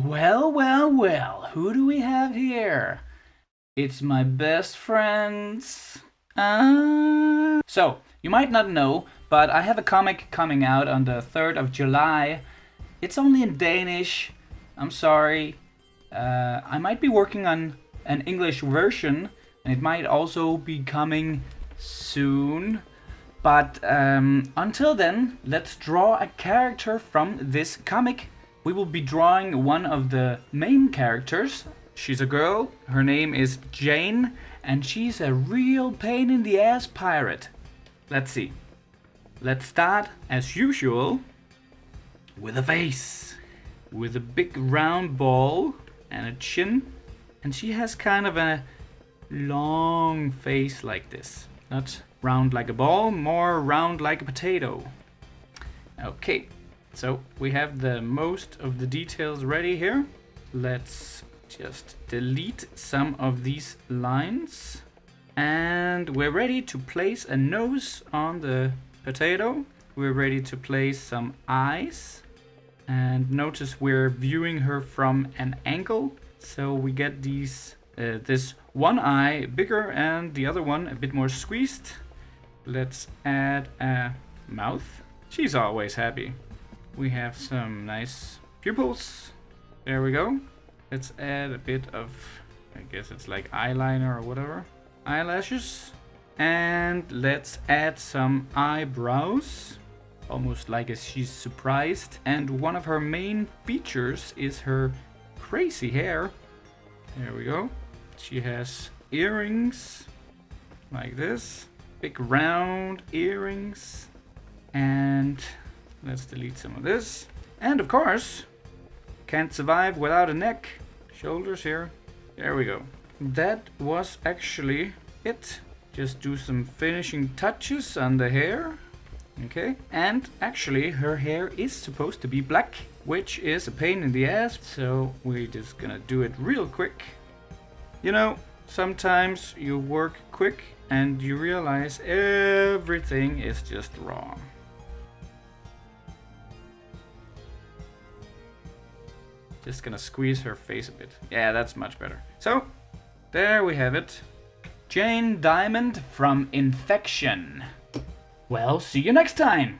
Well, well, well, who do we have here? It's my best friends. So, you might not know, but I have a comic coming out on the 3rd of July. It's only in Danish. I'm sorry. I might be working on an English version, and it might also be coming soon. But until then, let's draw a character from this comic. We will be drawing one of the main characters. She's a girl, her name is Jayne, and she's a real pain in the ass pirate. Let's see. Let's start, as usual, with a face. With a big round ball and a chin. And she has kind of a long face like this. Not round like a ball, more round like a potato. Okay. So we have the most of the details ready here. Let's just delete some of these lines. And we're ready to place a nose on the potato. We're ready to place some eyes. And notice we're viewing her from an angle. So we get these this one eye bigger and the other one a bit more squeezed. Let's add a mouth. She's always happy. We have some nice pupils. There we go. Let's add a bit of, I guess it's like eyeliner or whatever. Eyelashes. And let's add some eyebrows. Almost like as she's surprised. And one of her main features is her crazy hair. There we go. She has earrings like this. Big round earrings. And let's delete some of this. And of course, can't survive without a neck. Shoulders here. There we go. That was actually it. Just do some finishing touches on the hair. Okay. And actually, her hair is supposed to be black, which is a pain in the ass. So we're just gonna do it real quick. You know, sometimes you work quick and you realize everything is just wrong. Just gonna squeeze her face a bit. Yeah, that's much better. So, there we have it. Jayne Diamond from Infection. Well, see you next time!